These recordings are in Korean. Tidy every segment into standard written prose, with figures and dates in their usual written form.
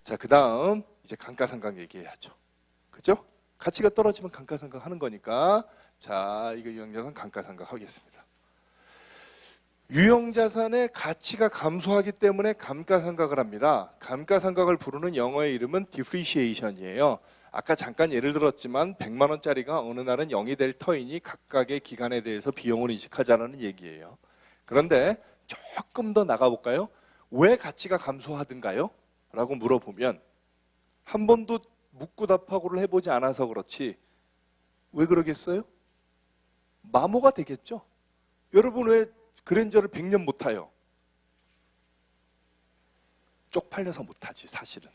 자, 그 다음 이제 감가상각 얘기해야죠. 그죠? 가치가 떨어지면 감가상각 하는 거니까. 자, 이거 유형자산 감가상각 하겠습니다. 유형자산의 가치가 감소하기 때문에 감가상각을 합니다. 감가상각을 부르는 영어의 이름은 depreciation이에요. 아까 잠깐 예를 들었지만 100만 원짜리가 어느 날은 0이 될 터이니 각각의 기간에 대해서 비용을 인식하자는 얘기예요. 그런데 조금 더 나가볼까요? 왜 가치가 감소하든가요? 라고 물어보면 한 번도 묻고 답하고를 해보지 않아서 그렇지 왜 그러겠어요? 마모가 되겠죠. 여러분 왜 그랜저를 100년 못 타요? 쪽팔려서 못 타지 사실은.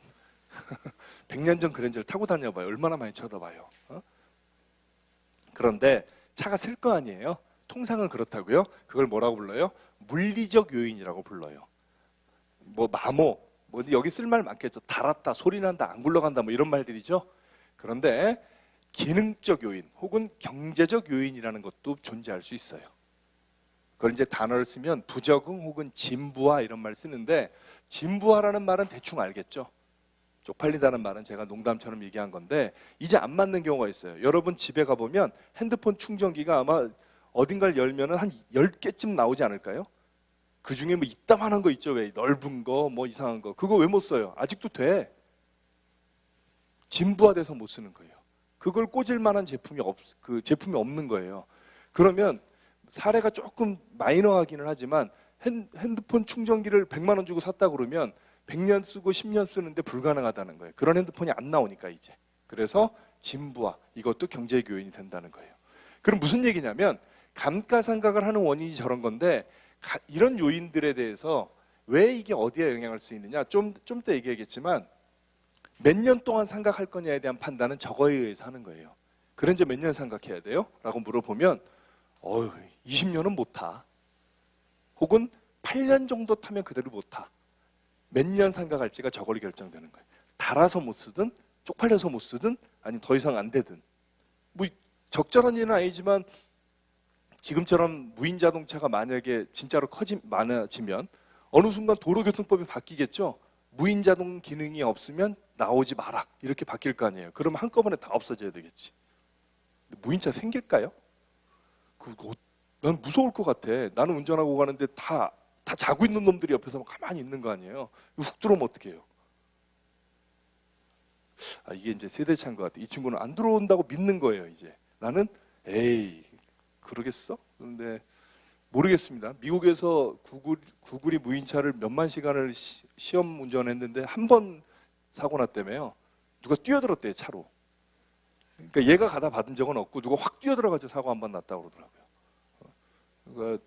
100년 전 그랜저를 타고 다녀봐요. 얼마나 많이 쳐다봐요. 그런데 차가 쓸 거 아니에요. 통상은 그렇다고요. 그걸 뭐라고 불러요? 물리적 요인이라고 불러요. 뭐 마모, 뭐 여기 쓸 말 많겠죠. 달았다, 소리 난다, 안 굴러간다 뭐 이런 말들이죠. 그런데 기능적 요인 혹은 경제적 요인이라는 것도 존재할 수 있어요. 그걸 이제 단어를 쓰면 부적응 혹은 진부화 이런 말 쓰는데, 진부화라는 말은 대충 알겠죠. 쪽팔리다는 말은 제가 농담처럼 얘기한 건데 이제 안 맞는 경우가 있어요. 여러분 집에 가보면 핸드폰 충전기가 아마 어딘가를 열면 한 10개쯤 나오지 않을까요? 그 중에 뭐 이따만한 거 있죠. 왜 넓은 거 뭐 이상한 거 그거 왜 못 써요? 아직도 돼. 진부화돼서 못 쓰는 거예요. 그걸 꽂을 만한 제품이 없는 거예요. 그러면 사례가 조금 마이너하기는 하지만 핸드폰 충전기를 100만 원 주고 샀다 그러면 100년 쓰고 10년 쓰는데 불가능하다는 거예요. 그런 핸드폰이 안 나오니까 이제. 그래서 진부화, 이것도 경제적 요인이 된다는 거예요. 그럼 무슨 얘기냐면 감가상각을 하는 원인이 저런 건데 이런 요인들에 대해서 왜 이게 어디에 영향을 쓰이느냐 좀 더 얘기하겠지만 몇 년 동안 상각할 거냐에 대한 판단은 저거에 의해서 하는 거예요. 그런데 몇 년 상각해야 돼요? 라고 물어보면 20년은 못 타. 혹은 8년 정도 타면 그대로 못 타. 몇 년 상각할지가 저걸로 결정되는 거예요. 달아서 못 쓰든 쪽팔려서 못 쓰든 아니면 더 이상 안 되든. 뭐 적절한 일은 아니지만 지금처럼 무인 자동차가 만약에 진짜로 많아지면 어느 순간 도로교통법이 바뀌겠죠. 무인 자동 기능이 없으면 나오지 마라 이렇게 바뀔 거 아니에요. 그러면 한꺼번에 다 없어져야 되겠지. 근데 무인차 생길까요? 난 무서울 것 같아. 나는 운전하고 가는데 다 자고 있는 놈들이 옆에서 가만히 있는 거 아니에요. 훅 들어오면 어떻게 해요? 이게 이제 세대 차인 것 같아. 이 친구는 안 들어온다고 믿는 거예요. 이제 나는 에이 그러겠어? 그런데 모르겠습니다. 미국에서 구글이 무인차를 몇만 시간을 시험 운전했는데 한 번 사고 났다며요. 누가 뛰어들었대요 차로. 그러니까 얘가 가다 받은 적은 없고 누가 확 뛰어들어가지고 사고 한 번 났다고 그러더라고요. 그러니까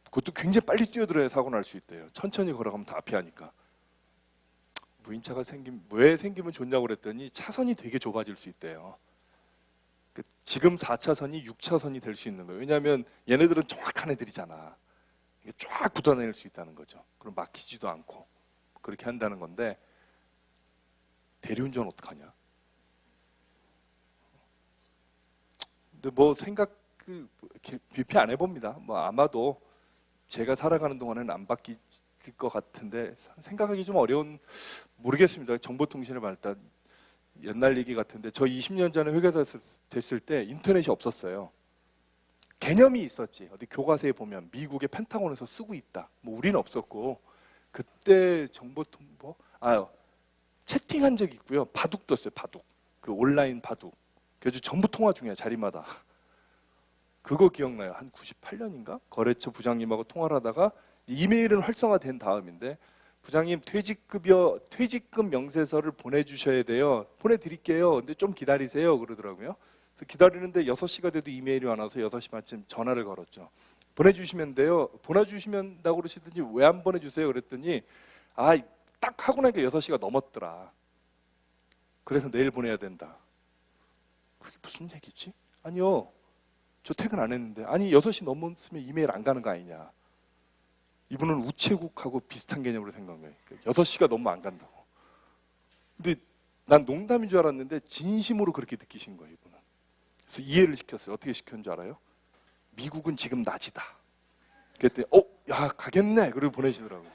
그것도 굉장히 빨리 뛰어들어야 사고 날 수 있대요. 천천히 걸어가면 다 앞이 하니까. 무인차가 왜 생기면 좋냐고 그랬더니 차선이 되게 좁아질 수 있대요. 지금 4차선이 6차선이 될 수 있는 거예요. 왜냐하면 얘네들은 정확한 애들이잖아. 쫙 붙어다닐 수 있다는 거죠. 그럼 막히지도 않고 그렇게 한다는 건데 대리운전 어떡하냐? 근데 뭐 비피 안 해봅니다. 뭐 아마도 제가 살아가는 동안에는 안 바뀔 것 같은데 생각하기 좀 어려운 모르겠습니다. 정보통신의 발달 옛날 얘기 같은데 저 20년 전에 회계사 됐을 때 인터넷이 없었어요. 개념이 있었지. 어디 교과서에 보면 미국의 펜타곤에서 쓰고 있다. 뭐 우리는 없었고 그때 채팅한 적이 있고요. 바둑도 썼어요. 바둑. 그 온라인 바둑. 그래서 전부 통화 중이야 자리마다. 그거 기억나요. 한 98년인가? 거래처 부장님하고 통화를 하다가 이메일은 활성화된 다음인데 부장님 퇴직금 명세서를 보내주셔야 돼요. 보내드릴게요. 근데 좀 기다리세요. 그러더라고요. 그래서 기다리는데 6시가 돼도 이메일이 안 와서 6시 반쯤 전화를 걸었죠. 보내주시면 돼요. 보내주시면다고 그러시더니 왜 안 보내주세요? 그랬더니 딱 하고 나니까 6시가 넘었더라. 그래서 내일 보내야 된다. 그게 무슨 얘기지? 아니요. 저 퇴근 안 했는데. 아니 6시 넘었으면 이메일 안 가는 거 아니냐. 이분은 우체국하고 비슷한 개념으로 생각한 거예요. 6시가 넘으면 안 간다고. 근데 난 농담인 줄 알았는데 진심으로 그렇게 느끼신 거예요, 이분은. 그래서 이해를 시켰어요. 어떻게 시켰는 줄 알아요? 미국은 지금 낮이다. 그랬더니 야 가겠네. 그러고 보내시더라고요.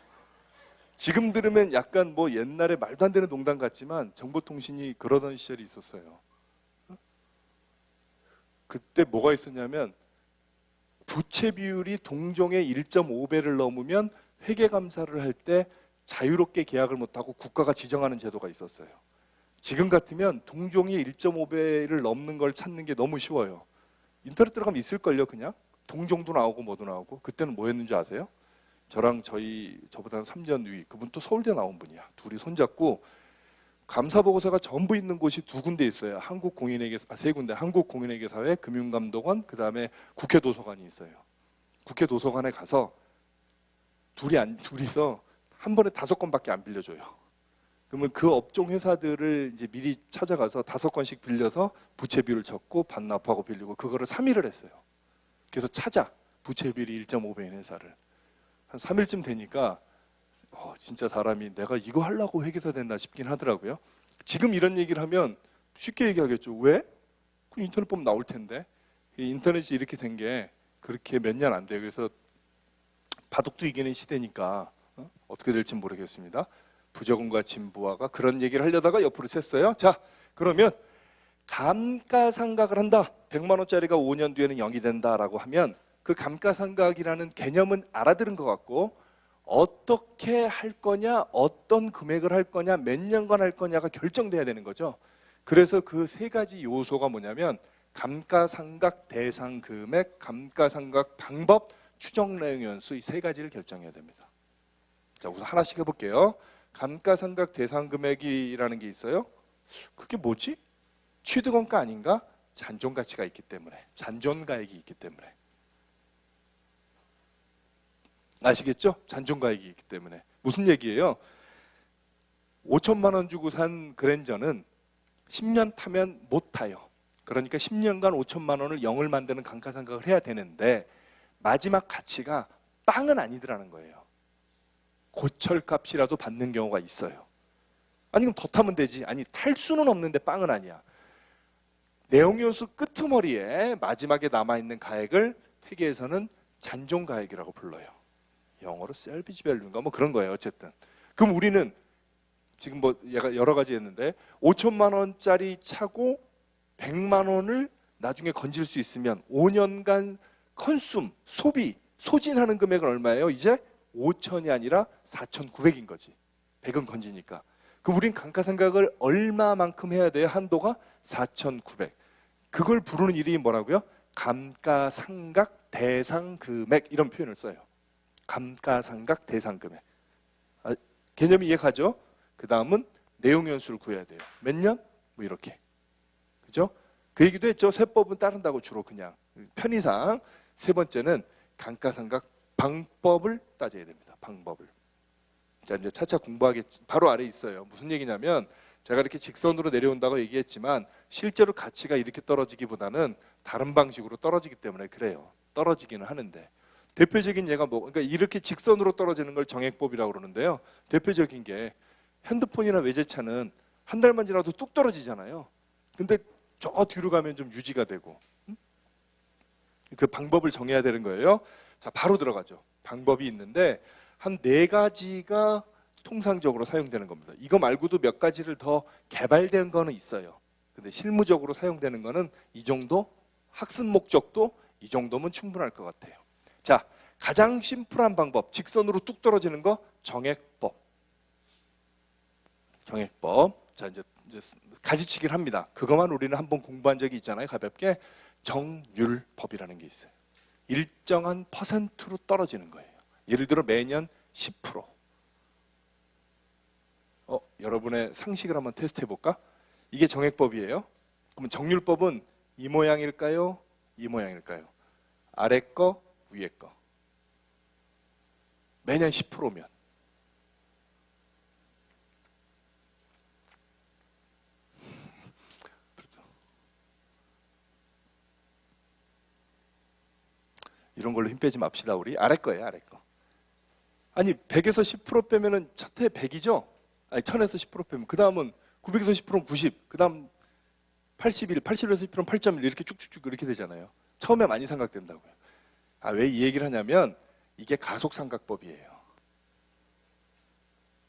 지금 들으면 약간 뭐 옛날에 말도 안 되는 농담 같지만 정보통신이 그러던 시절이 있었어요. 그때 뭐가 있었냐면 부채 비율이 동종의 1.5배를 넘으면 회계감사를 할 때 자유롭게 계약을 못하고 국가가 지정하는 제도가 있었어요. 지금 같으면 동종이 1.5배를 넘는 걸 찾는 게 너무 쉬워요. 인터넷 들어가면 있을걸요. 그냥 동종도 나오고 뭐도 나오고. 그때는 뭐였는지 아세요? 저랑 저보다 3년 위 그분 또 서울대 나온 분이야. 둘이 손잡고 감사보고서가 전부 있는 곳이 두 군데 있어요. 세 군데. 한국공인회계사회, 금융감독원, 그 다음에 국회 도서관이 있어요. 국회 도서관에 가서 둘이서 한 번에 5건밖에 안 빌려줘요. 그러면 그 업종 회사들을 이제 미리 찾아가서 5건씩 빌려서 부채 비율을 적고 반납하고 빌리고 그거를 3일을 했어요. 그래서 찾아 부채 비율이 1.5배인 회사를 한 3일쯤 되니까 진짜 사람이 내가 이거 하려고 회계사 됐나 싶긴 하더라고요. 지금 이런 얘기를 하면 쉽게 얘기하겠죠. 왜? 그 인터넷 보면 나올 텐데. 인터넷이 이렇게 된 게 그렇게 몇 년 안 돼요. 그래서 바둑도 이기는 시대니까 어떻게 될지 모르겠습니다. 부적응과 진부화가 그런 얘기를 하려다가 옆으로 샜어요. 자, 그러면 감가상각을 한다. 100만 원짜리가 5년 뒤에는 0이 된다라고 하면 그 감가상각이라는 개념은 알아들은 것 같고 어떻게 할 거냐, 어떤 금액을 할 거냐, 몇 년간 할 거냐가 결정돼야 되는 거죠. 그래서 그 세 가지 요소가 뭐냐면 감가상각 대상 금액, 감가상각 방법, 추정 내용 연수 이 세 가지를 결정해야 됩니다. 자, 우선 하나씩 해볼게요. 감가상각 대상 금액이라는 게 있어요. 그게 뭐지? 취득원가 아닌가? 잔존가치가 있기 때문에, 잔존가액이 있기 때문에. 아시겠죠? 잔존가액이 있기 때문에. 무슨 얘기예요? 5천만 원 주고 산 그랜저는 10년 타면 못 타요. 그러니까 10년간 5천만 원을 0을 만드는 감가상각을 해야 되는데 마지막 가치가 빵은 아니더라는 거예요. 고철값이라도 받는 경우가 있어요. 아니 그럼 더 타면 되지. 아니 탈 수는 없는데 빵은 아니야. 내용연수 끄트머리에 마지막에 남아있는 가액을 회계에서는 잔존가액이라고 불러요. 영어로 셀비지 밸류인가 뭐 그런 거예요. 어쨌든 그럼 우리는 지금 뭐 여러 가지 했는데 5천만 원짜리 차고 100만 원을 나중에 건질 수 있으면 5년간 소진하는 금액은 얼마예요? 이제 5천이 아니라 4,900인 거지. 100은 건지니까. 그럼 우린 감가상각을 얼마만큼 해야 돼요? 한도가 4,900. 그걸 부르는 이름이 뭐라고요? 감가상각 대상 금액 이런 표현을 써요. 감가상각 대상 금액. 개념이 이해가죠? 그 다음은 내용 연수를 구해야 돼요. 몇 년? 뭐 이렇게. 그죠? 그 얘기도 했죠. 세법은 따른다고 주로 그냥 편의상. 세 번째는 감가상각 방법을 따져야 됩니다. 방법을. 자, 이제 차차 공부하겠지. 바로 아래 있어요. 무슨 얘기냐면 제가 이렇게 직선으로 내려온다고 얘기했지만 실제로 가치가 이렇게 떨어지기보다는 다른 방식으로 떨어지기 때문에 그래요. 떨어지기는 하는데 대표적인 예가 그러니까 이렇게 직선으로 떨어지는 걸 정액법이라고 그러는데요. 대표적인 게 핸드폰이나 외제차는 한 달만 지나도 뚝 떨어지잖아요. 근데 저 뒤로 가면 좀 유지가 되고 그 방법을 정해야 되는 거예요. 자, 바로 들어가죠. 방법이 있는데 한 4가지가 통상적으로 사용되는 겁니다. 이거 말고도 몇 가지를 더 개발된 거는 있어요. 근데 실무적으로 사용되는 거는 이 정도, 학습 목적도 이 정도면 충분할 것 같아요. 자, 가장 심플한 방법, 직선으로 뚝 떨어지는 거 정액법. 정액법. 자, 이제 가지치기를 합니다. 그것만 우리는 한번 공부한 적이 있잖아요. 가볍게. 정률법이라는 게 있어요. 일정한 퍼센트로 떨어지는 거예요. 예를 들어 매년 10%. 여러분의 상식을 한번 테스트 해볼까? 이게 정액법이에요. 그러면 정률법은 이 모양일까요? 이 모양일까요? 아래 거, 위에 거. 매년 10%면. 이런 걸로 힘 빼지 맙시다. 우리 아래 거예요. 아래 거. 아니 100에서 10% 빼면은 첫해 100이죠? 아니 1000에서 10% 빼면 그 다음은 900에서 10%는 90. 그 다음 81, 81에서 1%는 8.1 이렇게 쭉쭉쭉 이렇게 되잖아요. 처음에 많이 삼각된다고요. 왜 이 얘기를 하냐면 이게 가속삼각법이에요.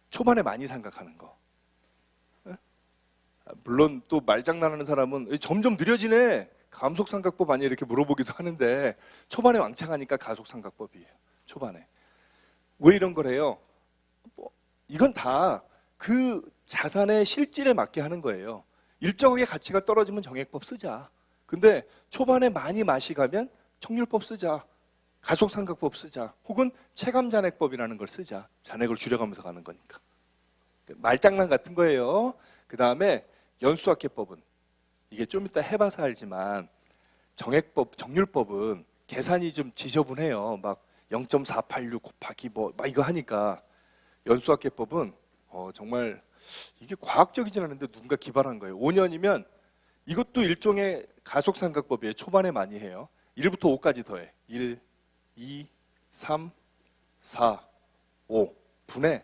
초반에 많이 삼각하는 거. 물론 또 말장난하는 사람은 점점 느려지네. 감속삼각법 아니야 이렇게 물어보기도 하는데 초반에 왕창하니까 가속삼각법이에요. 초반에. 왜 이런 걸 해요? 이건 다 그 자산의 실질에 맞게 하는 거예요. 일정하게 가치가 떨어지면 정액법 쓰자. 근데 초반에 많이 맛이 가면 청률법 쓰자. 가속삼각법 쓰자. 혹은 체감잔액법이라는 걸 쓰자. 잔액을 줄여가면서 가는 거니까. 말장난 같은 거예요. 그 다음에 연수학계법은 이게 좀 이따 해봐서 알지만 정액법, 정률법은 계산이 좀 지저분해요. 막 0.486 곱하기 막 이거 하니까 연수학계법은 정말 이게 과학적이진 않은데 누군가 기발한 거예요. 5년이면 이것도 일종의 가속삼각법이에요. 초반에 많이 해요. 1부터 5까지 더해. 1, 2, 3, 4, 5 분의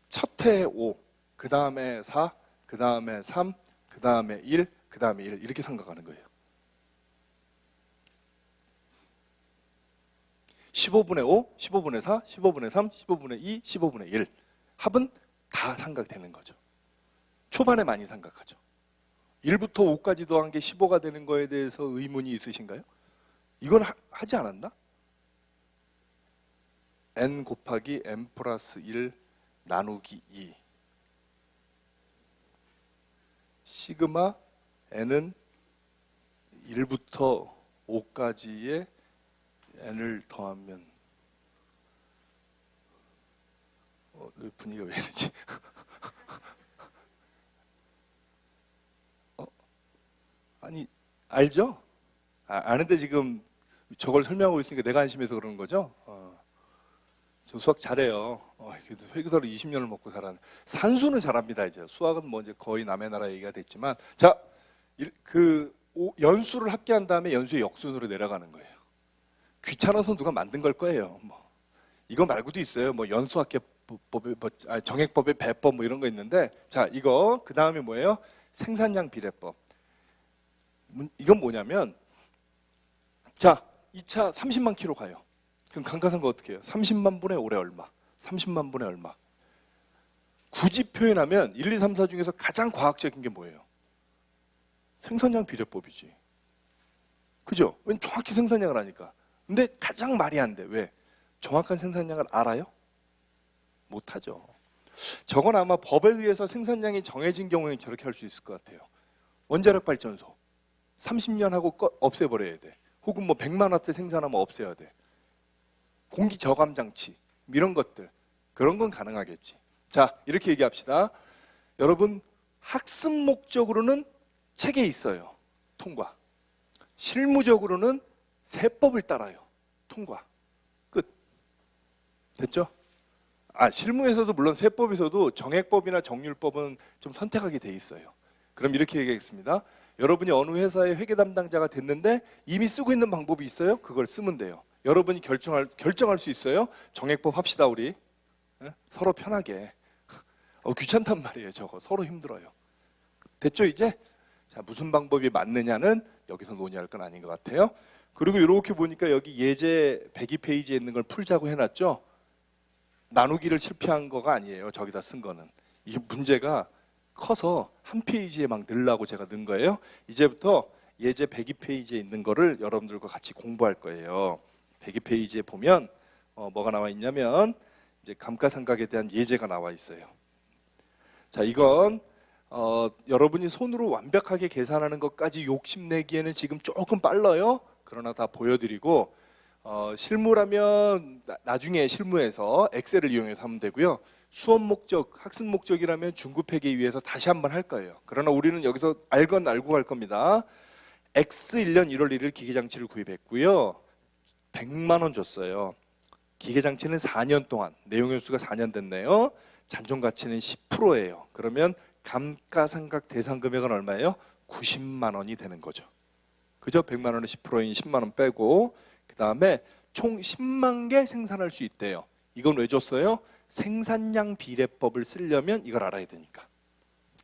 첫 해에 5, 그 다음에 4, 그 다음에 3, 그 다음에 1, 그 다음에 1 이렇게 생각하는 거예요. 15분의 5, 15분의 4, 15분의 3, 15분의 2, 15분의 1 합은 다 삼각되는 거죠. 초반에 많이 삼각하죠. 1부터 5까지 더한 게 15가 되는 거에 대해서 의문이 있으신가요? 이건 하지 않았나? n 곱하기 n 플러스 1 나누기 2 시그마 n은 1부터 5까지의 n을 더하면 분위기가 왜 이러지? 아니 알죠? 아는데 지금 저걸 설명하고 있으니까 내가 안심해서 그러는 거죠? 저 수학 잘해요. 회계사로 20년을 먹고 살았는데 산수는 잘합니다. 이제 수학은 뭐 이제 거의 남의 나라 얘기가 됐지만 자, 연수를 합계한 다음에 연수의 역순으로 내려가는 거예요. 귀찮아서 누가 만든 걸 거예요. 이거 말고도 있어요. 연수학계법의 정액법의 배법 이런 거 있는데 자 이거 그 다음에 뭐예요? 생산량 비례법. 이건 뭐냐면 자 2차 30만 킬로 가요. 그럼 감가상각 어떻게 해요? 30만 분의 올해 얼마? 30만 분의 얼마? 굳이 표현하면 1, 2, 3, 4 중에서 가장 과학적인 게 뭐예요? 생산량 비례법이지. 그죠? 왜 정확히 생산량을 하니까. 근데 가장 말이 안 돼. 왜? 정확한 생산량을 알아요? 못하죠. 저건 아마 법에 의해서 생산량이 정해진 경우에 저렇게 할 수 있을 것 같아요. 원자력 발전소 30년 하고 없애버려야 돼. 혹은 100만 와트 생산하면 없애야 돼. 공기 저감 장치 이런 것들 그런 건 가능하겠지. 자 이렇게 얘기합시다. 여러분 학습 목적으로는 책에 있어요. 통과. 실무적으로는 세법을 따라요. 통과. 끝. 됐죠? 실무에서도 물론 세법에서도 정액법이나 정률법은 좀 선택하게 돼 있어요. 그럼 이렇게 얘기하겠습니다. 여러분이 어느 회사의 회계 담당자가 됐는데 이미 쓰고 있는 방법이 있어요? 그걸 쓰면 돼요. 여러분이 결정할 수 있어요? 정액법 합시다 우리. 서로 편하게. 귀찮단 말이에요. 저거 서로 힘들어요. 됐죠 이제? 자 무슨 방법이 맞느냐는 여기서 논의할 건 아닌 것 같아요. 그리고 이렇게 보니까 여기 예제 102페이지에 있는 걸 풀자고 해놨죠? 나누기를 실패한 거가 아니에요. 저기다 쓴 거는. 이게 문제가 커서 한 페이지에 막 넣으려고 제가 넣은 거예요. 이제부터 예제 102페이지에 있는 거를 여러분들과 같이 공부할 거예요. 102페이지에 보면 뭐가 나와 있냐면 이제 감가상각에 대한 예제가 나와 있어요. 자, 이건 여러분이 손으로 완벽하게 계산하는 것까지 욕심내기에는 지금 조금 빨라요. 그러나 다 보여드리고 실무라면 나중에 실무에서 엑셀을 이용해서 하면 되고요. 수업 목적, 학습 목적이라면 중급회계 위해서 다시 한번 할 거예요. 그러나 우리는 여기서 알고 갈 겁니다. X 1년 1월 1일 기계장치를 구입했고요. 100만 원 줬어요. 기계장치는 4년 동안, 내용연수가 4년 됐네요. 잔존가치는 10%예요. 그러면 감가상각 대상 금액은 얼마예요? 90만 원이 되는 거죠. 그죠? 100만 원에 10%인 10만 원 빼고 그 다음에 총 10만 개 생산할 수 있대요. 이건 왜 줬어요? 생산량 비례법을 쓰려면 이걸 알아야 되니까.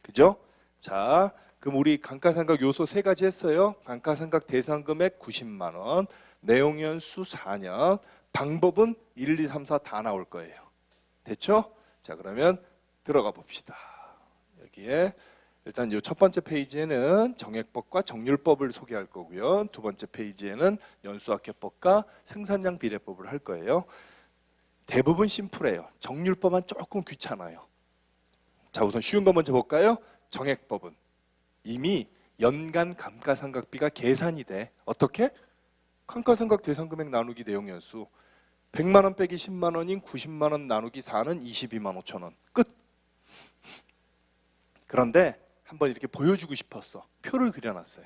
그죠? 자, 그럼 우리 감가상각 요소 세 가지 했어요. 감가상각 대상금액 90만 원, 내용연수 4년, 방법은 1, 2, 3, 4 다 나올 거예요. 됐죠? 자, 그러면 들어가 봅시다. 여기에 일단 이 첫 번째 페이지에는 정액법과 정률법을 소개할 거고요. 두 번째 페이지에는 연수학회법과 생산량 비례법을 할 거예요. 대부분 심플해요. 정률법만 조금 귀찮아요. 자, 우선 쉬운 거 먼저 볼까요? 정액법은 이미 연간 감가상각비가 계산이 돼. 어떻게? 감가상각 대상금액 나누기 내용연수 100만 원 빼기 10만 원인 90만 원 나누기 4는 22만 5천 원. 끝. 그런데 한번 이렇게 보여주고 싶었어. 표를 그려놨어요.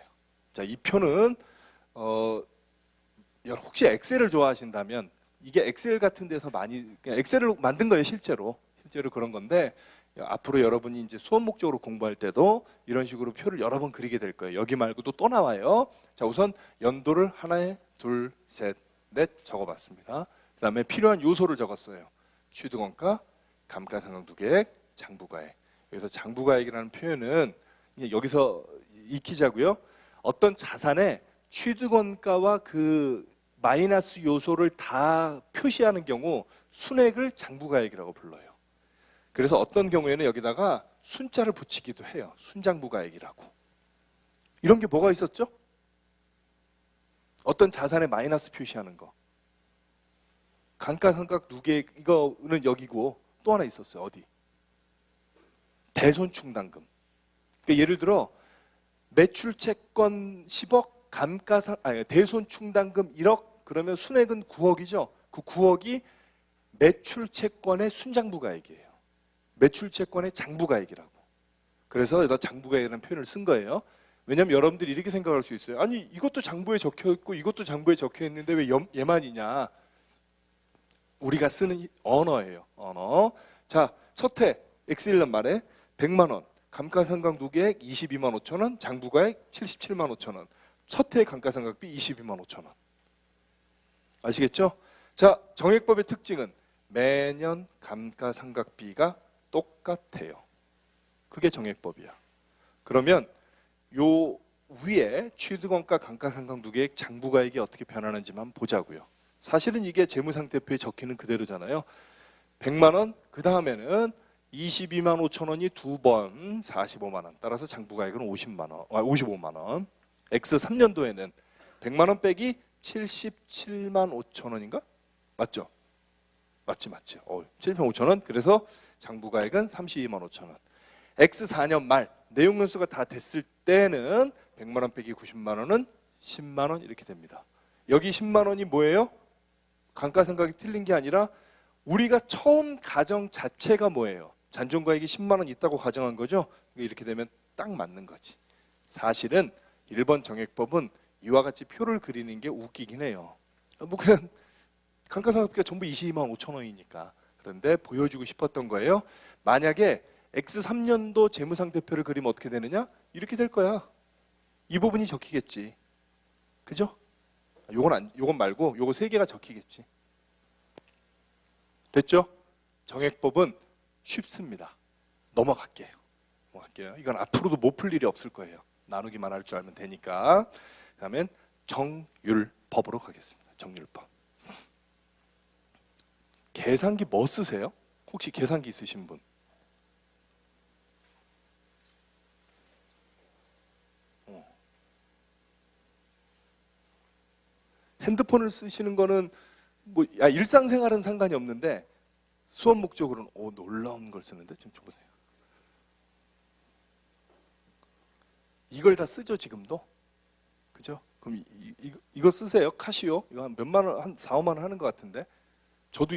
자, 이 표는 혹시 엑셀을 좋아하신다면 이게 엑셀 같은 데서 많이 그냥 엑셀을 만든 거예요. 실제로 그런 건데 앞으로 여러분이 이제 수업 목적으로 공부할 때도 이런 식으로 표를 여러 번 그리게 될 거예요. 여기 말고도 또 나와요. 자, 우선 연도를 하나에 둘, 셋, 넷 적어봤습니다. 그 다음에 필요한 요소를 적었어요. 취득원가, 감가상각누계액, 장부가액. 여기서 장부가액이라는 표현은 여기서 익히자고요. 어떤 자산의 취득원가와 그 마이너스 요소를 다 표시하는 경우 순액을 장부가액이라고 불러요. 그래서 어떤 경우에는 여기다가 순자를 붙이기도 해요. 순장부가액이라고. 이런 게 뭐가 있었죠? 어떤 자산의 마이너스 표시하는 거. 감가상각 누계액 이거는 여기고 또 하나 있었어요. 어디? 대손충당금. 그러니까 예를 들어 매출채권 10억, 대손충당금 1억 그러면 순액은 9억이죠. 그 9억이 매출채권의 순장부가액이에요. 매출채권의 장부가액이라고. 그래서 여기다 장부가액이라는 표현을 쓴 거예요. 왜냐하면 여러분들이 이렇게 생각할 수 있어요. 아니 이것도 장부에 적혀 있고 이것도 장부에 적혀 있는데 왜 얘만이냐. 우리가 쓰는 언어예요. 언어. 자, 첫해 X1년 말에 100만 원, 감가상각 누계액 22만 5천 원, 장부가액 77만 5천 원. 첫해 감가상각비 22만 5천 원. 아시겠죠? 자, 정액법의 특징은 매년 감가상각비가 똑같아요. 그게 정액법이야. 그러면 요 위에 취득원가, 감가상각 누계액, 장부가액이 어떻게 변하는지만 한번 보자고요. 사실은 이게 재무상태표에 적히는 그대로잖아요. 100만 원, 그 다음에는 22만 5천 원이 두 번 45만 원. 따라서 장부가액은 55만 원. X 3년도에는 100만 원 빼기 77만 5천 원인가? 맞죠? 맞지. 77만 5천 원. 그래서 장부가액은 32만 5천 원. X 4년 말 내용연수가 다 됐을 때는 100만 원 빼기 90만 원은 10만 원 이렇게 됩니다. 여기 10만 원이 뭐예요? 감가상각이 틀린 게 아니라 우리가 처음 가정 자체가 뭐예요? 잔존가액이 10만 원 있다고 가정한 거죠? 이렇게 되면 딱 맞는 거지. 사실은 1번 정액법은 이와 같이 표를 그리는 게 웃기긴 해요. 뭐 그냥 감가상각비가 전부 22만 5천 원이니까. 그런데 보여주고 싶었던 거예요. 만약에 X3년도 재무상태표를 그리면 어떻게 되느냐? 이렇게 될 거야. 이 부분이 적히겠지. 그죠? 요건 말고 요거 세 개가 적히겠지. 됐죠? 정액법은 쉽습니다. 넘어갈게요. 이건 앞으로도 못 풀 일이 없을 거예요. 나누기만 할 줄 알면 되니까. 그다음엔 정율법으로 가겠습니다. 정율법. 계산기 뭐 쓰세요? 혹시 계산기 있으신 분? 핸드폰을 쓰시는 거는 뭐 일상생활은 상관이 없는데 수업 목적으로는 놀라운 걸 쓰는데 좀 줘보세요. 이걸 다 쓰죠 지금도? 그죠? 그럼 이거 쓰세요. 카시오 이거 한 몇만 원, 한 4, 5만 원 하는 것 같은데 저도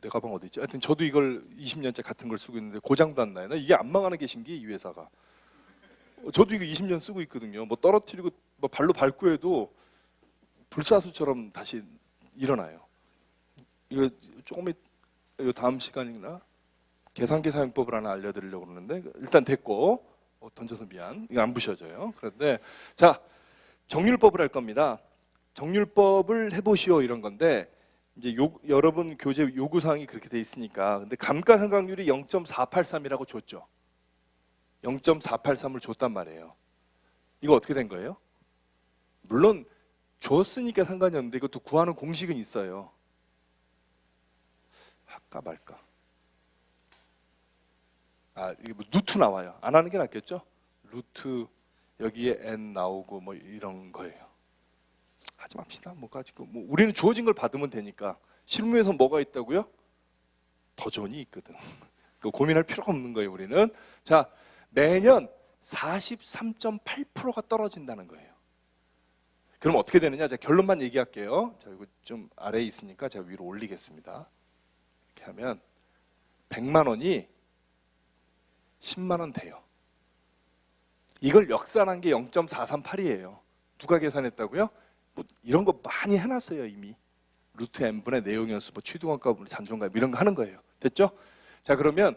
내 가방 어디 있지? 하여튼 저도 이걸 20년째 같은 걸 쓰고 있는데 고장도 안 나요. 나 이게 안 망하는 게 신기해 이 회사가. 저도 이거 20년 쓰고 있거든요. 뭐 떨어뜨리고 뭐 발로 밟고 해도 불사수처럼 다시 일어나요. 이거 조금 이 다음 시간이나 계산기 사용법을 하나 알려드리려고 그러는데 일단 됐고 던져서 미안. 이거 안 부셔져요. 그런데 자 정률법을 할 겁니다. 정률법을 해보시오 이런 건데 이제 여러분 교재 요구사항이 그렇게 돼 있으니까 근데 감가상각률이 0.483이라고 줬죠. 0.483을 줬단 말이에요. 이거 어떻게 된 거예요? 물론 줬으니까 상관이 없는데 이것도 구하는 공식은 있어요. 할까 말까? 이게 뭐 루트 나와요. 안 하는 게 낫겠죠? 루트 여기에 n 나오고 뭐 이런 거예요. 하지 맙시다. 뭐 가지고 뭐 우리는 주어진 걸 받으면 되니까. 실무에서 뭐가 있다고요? 더존이 있거든. 그 고민할 필요가 없는 거예요, 우리는. 자, 매년 43.8%가 떨어진다는 거예요. 그럼 어떻게 되느냐? 제가 결론만 얘기할게요. 자, 이거 좀 아래에 있으니까 제가 위로 올리겠습니다. 이렇게 하면 100만 원이 10만 원 돼요. 이걸 역산한 게 0.438이에요. 누가 계산했다고요? 뭐 이런 거 많이 해놨어요, 이미. 루트 n분의 내용연수, 뭐 취등원가, 잔존가 이런 거 하는 거예요. 됐죠? 자, 그러면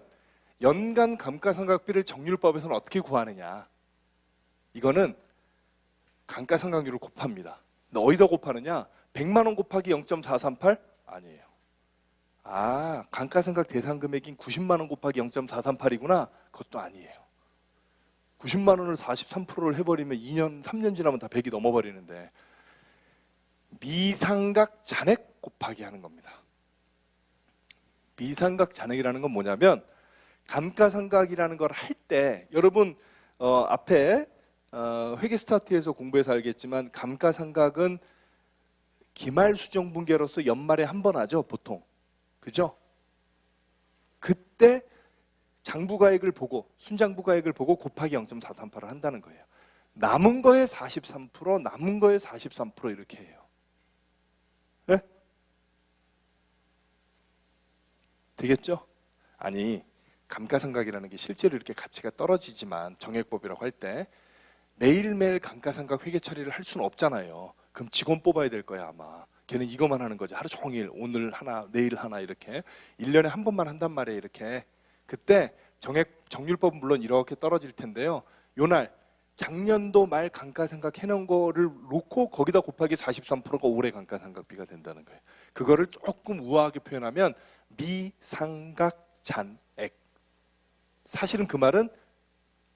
연간 감가상각비를 정률법에서는 어떻게 구하느냐? 이거는 감가상각률을 곱합니다. 근데 어디다 곱하느냐? 100만 원 곱하기 0.438? 아니에요. 감가상각 대상 금액인 90만 원 곱하기 0.438이구나. 그것도 아니에요. 90만 원을 43%를 해버리면 2년, 3년 지나면 다 100이 넘어버리는데 미상각 잔액 곱하기 하는 겁니다. 미상각 잔액이라는 건 뭐냐면 감가상각이라는 걸 할 때 여러분 앞에 회계 스타트에서 공부해서 알겠지만 감가상각은 기말수정분계로서 연말에 한 번 하죠, 보통. 그죠? 그때 장부가액을 보고 순장부가액을 보고 곱하기 0.438을 한다는 거예요. 남은 거에 43%, 남은 거에 43% 이렇게 해요. 네? 되겠죠? 아니, 감가상각이라는 게 실제로 이렇게 가치가 떨어지지만 정액법이라고 할 때 매일매일 감가상각 회계 처리를 할 수는 없잖아요. 그럼 직원 뽑아야 될 거야, 아마. 걔는 이것만 하는 거지. 하루 종일 오늘 하나, 내일 하나 이렇게 1년에 한 번만 한단 말이에요, 이렇게. 그때 정률법은 물론 이렇게 떨어질 텐데요. 요날 작년도 말 감가상각 해놓은 거를 놓고 거기다 곱하기 43%가 올해 감가상각비가 된다는 거예요. 그거를 조금 우아하게 표현하면 미상각 잔액. 사실은 그 말은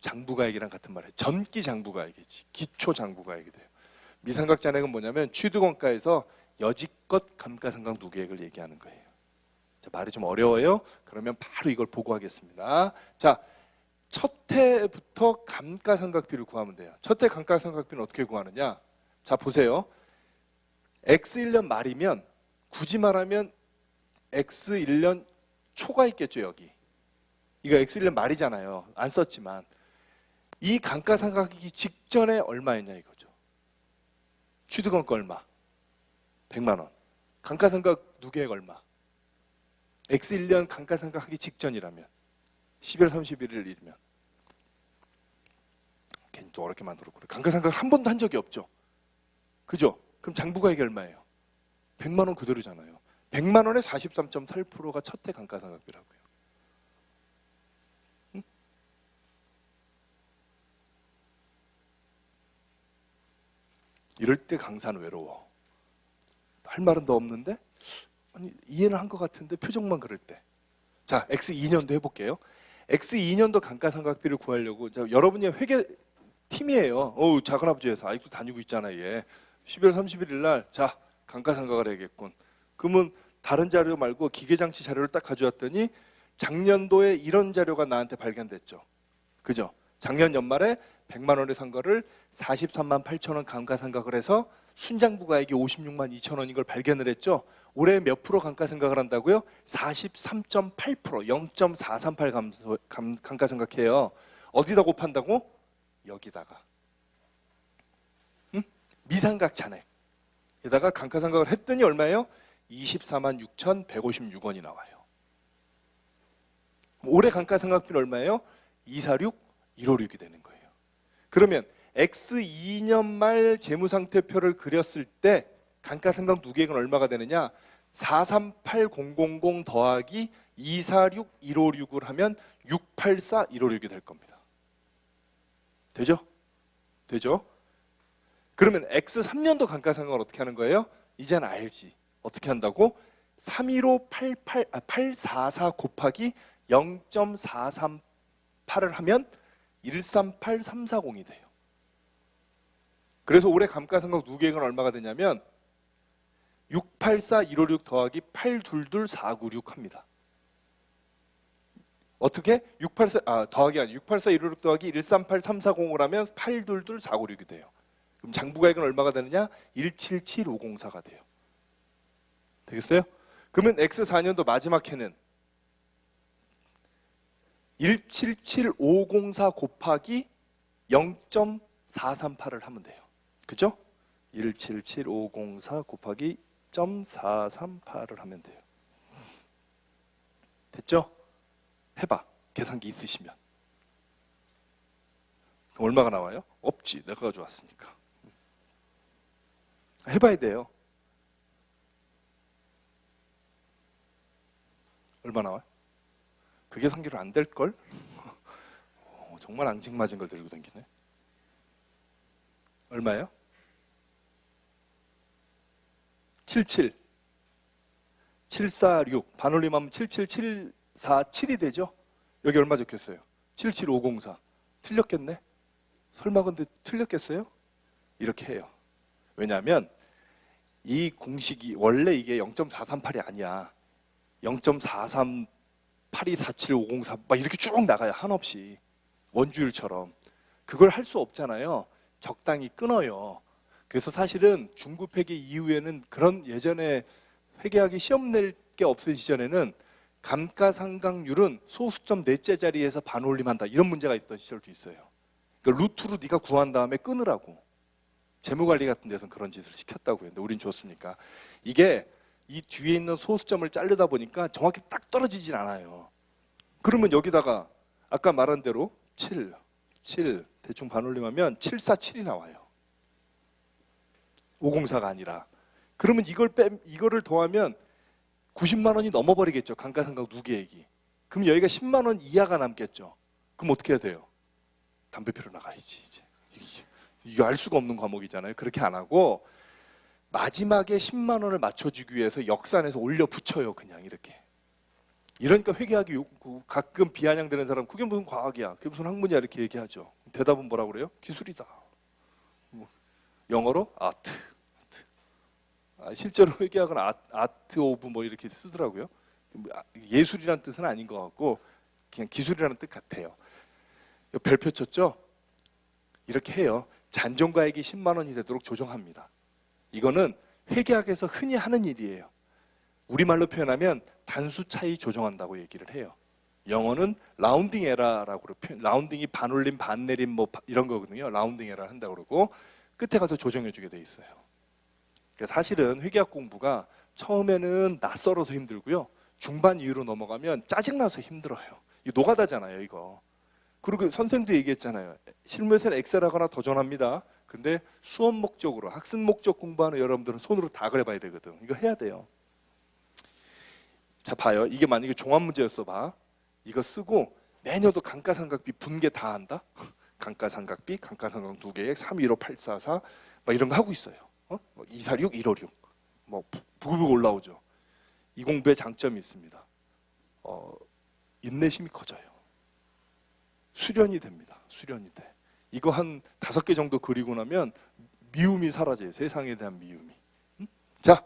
장부가액이랑 같은 말이에요. 전기 장부가액이지. 기초 장부가액이 돼요. 미상각 잔액은 뭐냐면 취득원가에서 여지껏 감가상각 누계액을 얘기하는 거예요. 자, 말이 좀 어려워요. 그러면 바로 이걸 보고 하겠습니다. 자, 첫 해부터 감가상각비를 구하면 돼요. 첫 해 감가상각비는 어떻게 구하느냐? 자, 보세요. X1년 말이면 굳이 말하면 X1년 초가 있겠죠, 여기. 이거 X1년 말이잖아요. 안 썼지만. 이 감가상각하기 직전에 얼마였냐 이거죠. 취득원가 얼마? 100만 원. 감가상각 누계액 얼마? X1년 감가상각하기 직전이라면 12월 31일이면 괜히 또 어렵게 만들었고 감가상각 한 번도 한 적이 없죠. 그죠? 그럼 장부가액이 얼마예요? 100만 원 그대로잖아요. 100만 원에 43.8%가 첫 해 감가상각비라고요. 응? 이럴 때 강사는 외로워. 할 말은 더 없는데 아니, 이해는 한 것 같은데 표정만 그럴 때. 자, X2년도 해볼게요. X2년도 감가상각비를 구하려고 자, 여러분이 회계 팀이에요. 작은아버지 회사 아직도 다니고 있잖아요. 얘. 12월 31일 날 자, 감가상각을 해야겠군. 그러면 다른 자료 말고 기계장치 자료를 딱 가져왔더니 작년도에 이런 자료가 나한테 발견됐죠. 그죠? 작년 연말에 100만 원에 산 거를 43만 8천 원 감가상각을 해서 순장부가액이 56만 2천 원인 걸 발견을 했죠. 올해 몇 프로 감가상각을 한다고요? 43.8%, 0.438 감가상각해요. 어디다 곱한다고? 여기다가. 응? 미상각 잔액에다가 감가상각을 했더니 얼마예요? 24만 6,156원이 나와요. 올해 감가상각비는 얼마예요? 246, 156이 되는 거예요. 그러면 X2년 말 재무상태표를 그렸을 때 감가상각 누계액은 얼마가 되느냐? 438000 더하기 246156을 하면 684156이 될 겁니다. 되죠? 되죠? 그러면 X3년도 감가상각을 어떻게 하는 거예요? 이제는 알지. 어떻게 한다고? 844 곱하기 0.438을 하면 138340이 돼요. 그래서 올해 감가상각 누계액은 얼마가 되냐면 684156 더하기 822496 합니다. 어떻게? 더하기 아니 684156 더하기 138340을 하면 822496이 돼요. 그럼 장부가액은 얼마가 되느냐? 177504가 돼요. 되겠어요? 그러면 X4년도 마지막 해는 177504 곱하기 0.438을 하면 돼요. 그죠? 177504 곱하기 0.438을 하면 돼요. 됐죠? 해봐. 계산기 있으시면. 그럼 얼마가 나와요? 없지. 내가 가져왔으니까. 해봐야 돼요. 얼마 나와요? 그 계산기로 안 될걸? 정말 앙증맞은 걸 들고 다니네. 얼마예요? 77 746 반올림하면 77747이 되죠? 여기 얼마 적혔어요? 77504 틀렸겠네? 설마 근데 틀렸겠어요? 이렇게 해요. 왜냐하면 이 공식이 원래 이게 0.438이 아니야. 0.438247504 막 이렇게 쭉 나가요. 한없이 원주율처럼. 그걸 할 수 없잖아요. 적당히 끊어요. 그래서 사실은 중급회계 이후에는 그런 예전에 회계하기 시험 낼 게 없을 시절에는 감가상각률은 소수점 넷째 자리에서 반올림한다 이런 문제가 있던 시절도 있어요. 그러니까 루트로 네가 구한 다음에 끊으라고. 재무관리 같은 데서는 그런 짓을 시켰다고 했는데 우린 줬으니까. 이게 이 뒤에 있는 소수점을 자르다 보니까 정확히 딱 떨어지진 않아요. 그러면 여기다가 아까 말한 대로 7 대충 반올림하면 747이 나와요. 504가 아니라. 그러면 이거를 더하면 90만 원이 넘어버리겠죠. 감가상각 누계액이. 그럼 여기가 10만 원 이하가 남겠죠. 그럼 어떻게 해야 돼요? 담배 피러 나가야지. 이제. 이거 알 수가 없는 과목이잖아요. 그렇게 안 하고 마지막에 10만 원을 맞춰주기 위해서 역산해서 올려 붙여요. 그냥 이렇게. 이러니까 회계하기 가끔 비아냥되는 사람 그게 무슨 과학이야. 그게 무슨 학문이야 이렇게 얘기하죠. 대답은 뭐라고 그래요? 기술이다. 영어로 아트. 실제로 회계학은 아트 오브 뭐 이렇게 쓰더라고요. 예술이라는 뜻은 아닌 것 같고 그냥 기술이라는 뜻 같아요. 별표 쳤죠? 이렇게 해요. 잔존가액이 10만 원이 되도록 조정합니다. 이거는 회계학에서 흔히 하는 일이에요. 우리말로 표현하면 단수 차이 조정한다고 얘기를 해요. 영어는 라운딩 에러라고 표현. 라운딩이 반올림, 반내림 뭐 이런 거거든요. 라운딩 에러 한다고 그러고 끝에 가서 조정해 주게 돼 있어요. 그러니까 사실은 회계학 공부가 처음에는 낯설어서 힘들고요. 중반 이후로 넘어가면 짜증나서 힘들어요. 이거 노가다잖아요, 이거. 그리고 선생도 얘기했잖아요. 실무에서는 엑셀하거나 도전합니다. 근데 수업 목적으로, 학습 목적 공부하는 여러분들은 손으로 다 그려봐야 되거든. 이거 해야 돼요. 자, 봐요. 이게 만약에 종합 문제였어, 봐. 이거 쓰고 매년도 감가상각비 분계 다 한다? 감가상각비, 감가상각 누계액, 315844 막 이런 거 하고 있어요. 246, 156 뭐 부글부글 올라오죠. 이 공부의 장점이 있습니다. 인내심이 커져요. 수련이 됩니다. 수련이 돼. 이거 한 5개 정도 그리고 나면 미움이 사라져요. 세상에 대한 미움이. 자,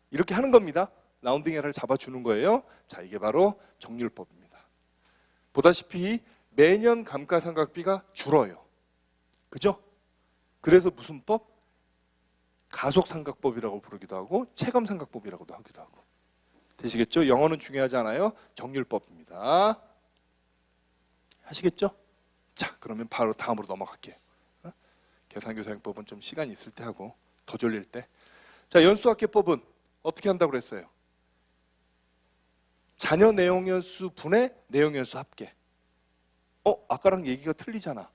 이렇게 하는 겁니다. 라운딩 에러를 잡아주는 거예요. 자, 이게 바로 정률법입니다. 보다시피 매년 감가상각비가 줄어요. 그죠? 그래서 무슨 법? 가속상각법이라고 부르기도 하고 체감상각법이라고도 하기도 하고. 되시겠죠? 영어는 중요하지 않아요. 정률법입니다. 하시겠죠? 자, 그러면 바로 다음으로 넘어갈게요. 계산교사용법은 좀 시간이 있을 때 하고 더 졸릴 때. 자, 연수합계법은 어떻게 한다고 그랬어요? 자녀 내용연수 분의 내용연수 합계. 아까랑 얘기가 틀리잖아.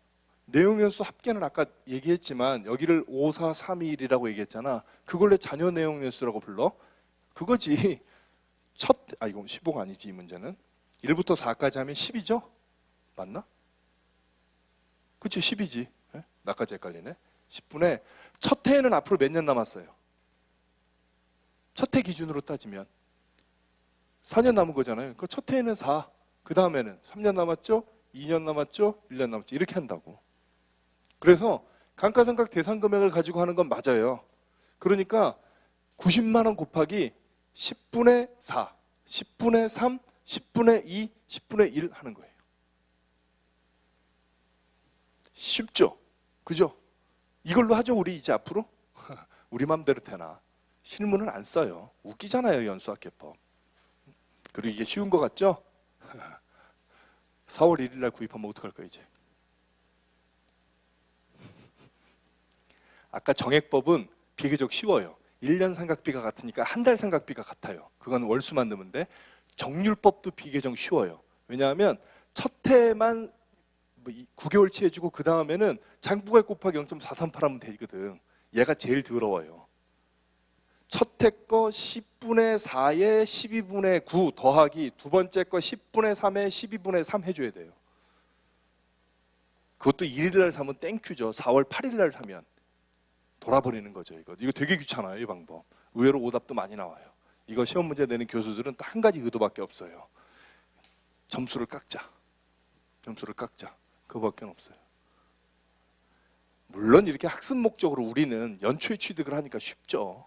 내용연수 합계는 아까 얘기했지만 여기를 5, 4, 3, 2, 1이라고 얘기했잖아. 그걸 왜 자녀 내용연수라고 불러? 그거지. 이건 15가 아니지, 이 문제는. 1부터 4까지 하면 10이죠? 맞나? 그치, 10이지. 나까지 헷갈리네. 10분의 첫 해에는 앞으로 몇 년 남았어요? 첫 해 기준으로 따지면 4년 남은 거잖아요. 그 첫 해에는 4, 그 다음에는 3년 남았죠? 2년 남았죠? 1년 남았죠? 이렇게 한다고. 그래서 감가상각 대상 금액을 가지고 하는 건 맞아요. 그러니까 90만 원 곱하기 10분의 4, 10분의 3, 10분의 2, 10분의 1 하는 거예요. 쉽죠? 그죠? 이걸로 하죠, 우리 이제 앞으로? 우리 맘대로 되나? 실무는 안 써요. 웃기잖아요, 연수학계법. 그리고 이게 쉬운 거 같죠? 4월 1일 날 구입하면 어떡할 거예요, 이제? 아까 정액법은 비교적 쉬워요. 1년 상각비가 같으니까 한 달 상각비가 같아요. 그건 월수만 넣으면 돼. 정률법도 비교적 쉬워요. 왜냐하면 첫 해만 9개월치 해주고 그 다음에는 장부가 곱하기 0.438 하면 되거든. 얘가 제일 더러워요. 첫 해 거 10분의 4에 12분의 9 더하기 두 번째 거 10분의 3에 12분의 3 해줘야 돼요. 그것도 1일 날 사면 땡큐죠. 4월 8일 날 사면 돌아버리는 거죠. 이거 되게 귀찮아요, 이 방법. 의외로 오답도 많이 나와요. 이거 시험 문제 내는 교수들은 딱 한 가지 의도밖에 없어요. 점수를 깎자. 점수를 깎자. 그거밖에 없어요. 물론 이렇게 학습 목적으로 우리는 연초에 취득을 하니까 쉽죠.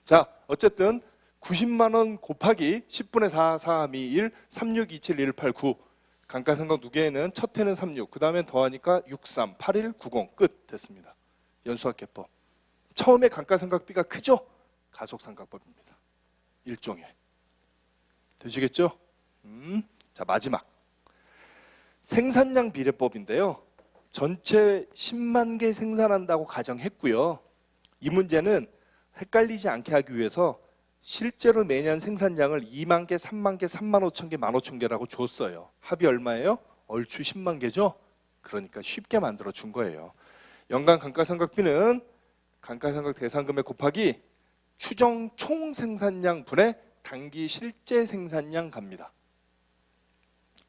자, 어쨌든 90만 원 곱하기 10분의 4, 3, 2, 1, 36, 27, 1, 8, 9 감가상각 두 개는 첫 해는 36, 그 다음엔 더하니까 63, 81, 90 끝 됐습니다. 연수학계법. 처음에 감가상각비가 크죠? 가속상각법입니다. 일종의. 되시겠죠? 자, 마지막. 생산량 비례법인데요. 전체 10만 개 생산한다고 가정했고요. 이 문제는 헷갈리지 않게 하기 위해서 실제로 매년 생산량을 2만 개, 3만 개, 3만 5천 개, 1만 5천 개라고 줬어요. 합이 얼마예요? 얼추 10만 개죠? 그러니까 쉽게 만들어 준 거예요. 연간 감가상각비는 감가상각 대상금액 곱하기 추정 총 생산량 분의 당기 실제 생산량 갑니다.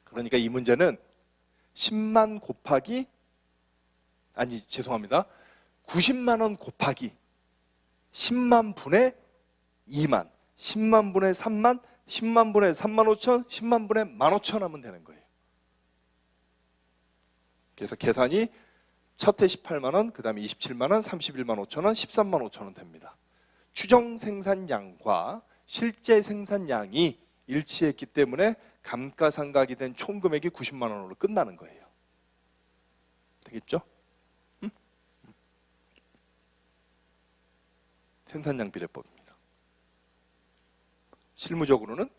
그러니까 이 문제는 10만 곱하기 죄송합니다. 90만 원 곱하기 10만 분의 2만, 10만 분의 3만, 10만 분의 3만 5천, 10만 분의 1만 5천 하면 되는 거예요. 그래서 계산이 첫 해 18만 원, 그 다음에 27만 원, 31만 5천 원, 13만 5천 원 됩니다. 추정 생산량과 실제 생산량이 일치했기 때문에 감가상각이 된 총 금액이 90만 원으로 끝나는 거예요. 되겠죠? 생산량 비례법입니다. 실무적으로는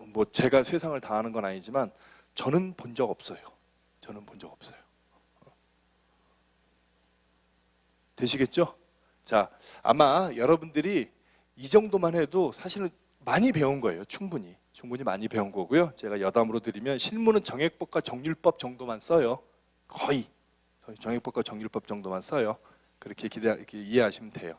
뭐 제가 세상을 다 아는 건 아니지만 저는 본 적 없어요. 저는 본 적 없어요. 되시겠죠? 자, 아마 여러분들이 이 정도만 해도 사실은 많이 배운 거예요. 충분히 많이 배운 거고요. 제가 여담으로 드리면 실무는 정액법과 정률법 정도만 써요. 거의 정액법과 정률법 정도만 써요. 그렇게 이해하시면 돼요.